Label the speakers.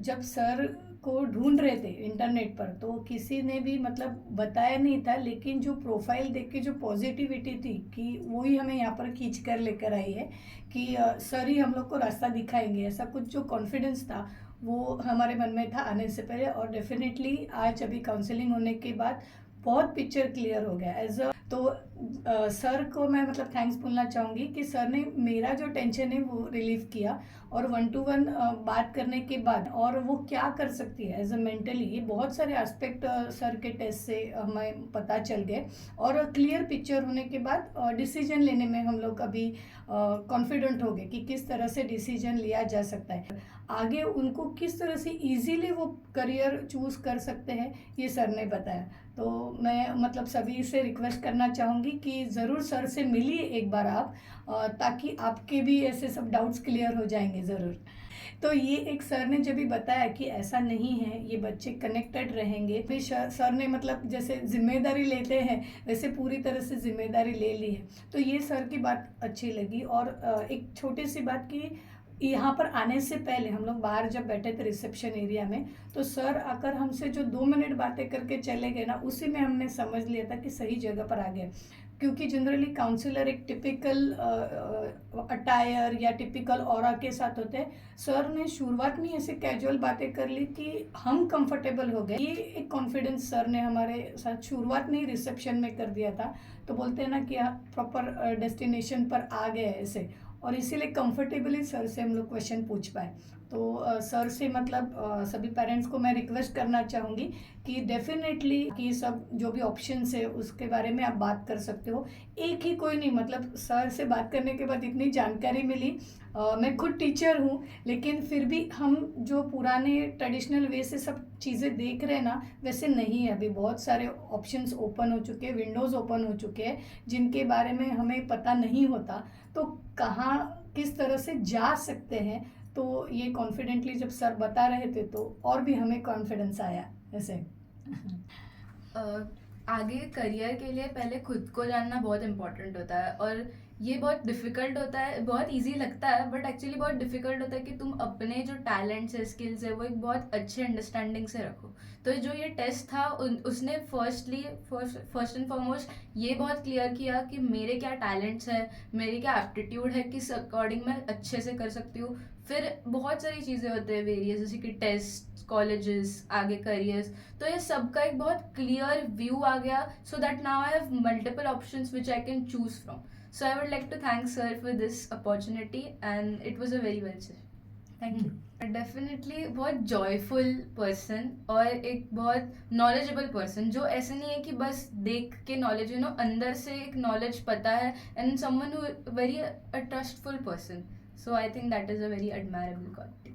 Speaker 1: जब सर को ढूंढ रहे थे इंटरनेट पर, तो किसी ने भी मतलब बताया नहीं था, लेकिन जो प्रोफाइल देख के जो पॉजिटिविटी थी कि वो ही हमें यहाँ पर खींच कर लेकर आई है कि सर ही हम लोग को रास्ता दिखाएंगे, ऐसा कुछ जो कॉन्फिडेंस था वो हमारे मन में था आने से पहले। और डेफिनेटली आज अभी काउंसलिंग होने के बाद बहुत पिक्चर क्लियर हो गया एज अ। तो सर को मैं मतलब थैंक्स बोलना चाहूँगी कि सर ने मेरा जो टेंशन है वो रिलीव किया, और 1 to 1 बात करने के बाद और वो क्या कर सकती है एज अ मेंटली, ये बहुत सारे एस्पेक्ट सर के टेस्ट से हमें पता चल गए। और क्लियर पिक्चर होने के बाद डिसीजन लेने में हम लोग अभी कॉन्फिडेंट हो गए कि किस तरह से डिसीजन लिया जा सकता है, आगे उनको किस तरह से इजीली वो करियर चूज कर सकते हैं, ये सर ने बताया। तो मैं मतलब सभी से रिक्वेस्ट करना चाहूँगी कि ज़रूर सर से मिलिए एक बार आप, ताकि आपके भी ऐसे सब डाउट्स क्लियर हो जाएंगे ज़रूर। तो ये एक सर ने जब भी बताया कि ऐसा नहीं है, ये बच्चे कनेक्टेड रहेंगे, फिर सर ने मतलब जैसे जिम्मेदारी लेते हैं वैसे पूरी तरह से जिम्मेदारी ले ली है, तो ये सर की बात अच्छी लगी। और एक छोटी सी बात कि यहाँ पर आने से पहले हम लोग बाहर जब बैठे थे रिसेप्शन एरिया में, तो सर आकर हमसे जो 2 मिनट बातें करके चले गए ना, उसी में हमने समझ लिया था कि सही जगह पर आ गए। क्योंकि जनरली काउंसलर एक टिपिकल अटायर या टिपिकल ऑरा के साथ होते हैं, सर ने शुरुआत में ऐसे कैजुअल बातें कर ली कि हम कंफर्टेबल हो गए। ये एक कॉन्फिडेंस सर ने हमारे साथ शुरुआत में ही रिसेप्शन में कर दिया था। तो बोलते हैं ना कि प्रॉपर डेस्टिनेशन पर आ गए ऐसे, और इसीलिए कंफर्टेबली सर से हम लोग क्वेश्चन पूछ पाए। तो सर से मतलब सभी पेरेंट्स को मैं रिक्वेस्ट करना चाहूँगी कि डेफिनेटली कि सब जो भी ऑप्शंस है उसके बारे में आप बात कर सकते हो। एक ही कोई नहीं, मतलब सर से बात करने के बाद इतनी जानकारी मिली। मैं खुद टीचर हूँ, लेकिन फिर भी हम जो पुराने ट्रेडिशनल वे से सब चीज़ें देख रहे हैं ना, वैसे नहीं है। अभी बहुत सारे ऑप्शंस ओपन हो चुके हैं, विंडोज़ ओपन हो चुके हैं, जिनके बारे में हमें पता नहीं होता। तो कहाँ किस तरह से जा सकते हैं, तो ये कॉन्फिडेंटली जब सर बता रहे थे तो और भी हमें कॉन्फिडेंस आया ऐसे।
Speaker 2: अ, आगे करियर के लिए पहले खुद को जानना बहुत इम्पोर्टेंट होता है, और ये बहुत डिफ़िकल्ट होता है। बहुत इजी लगता है बट एक्चुअली बहुत डिफ़िकल्ट होता है कि तुम अपने जो टैलेंट्स है, स्किल्स है, वो एक बहुत अच्छे अंडरस्टैंडिंग से रखो। तो जो ये टेस्ट था उसने फर्स्ट एंड फॉरमोस्ट ये बहुत क्लियर किया कि मेरे क्या टैलेंट्स है, मेरे क्या एप्टीट्यूड है, किस अकॉर्डिंग मैं अच्छे से कर सकती हूँ। फिर बहुत सारी चीज़ें होते हैं वेरियस, जैसे कि टेस्ट, कॉलेजेस, आगे करियर्स। तो ये सबका एक बहुत क्लियर व्यू आ गया, so that now I have multiple options which I can choose from. So I would like to thank sir for this opportunity and it was a very well sir. Thank you. Definitely बहुत joyful person और एक बहुत knowledgeable person, जो ऐसे नहीं है कि बस देख के नॉलेज, अंदर से एक नॉलेज पता है, and someone who very a trustful person. So I think that is a very admirable quality.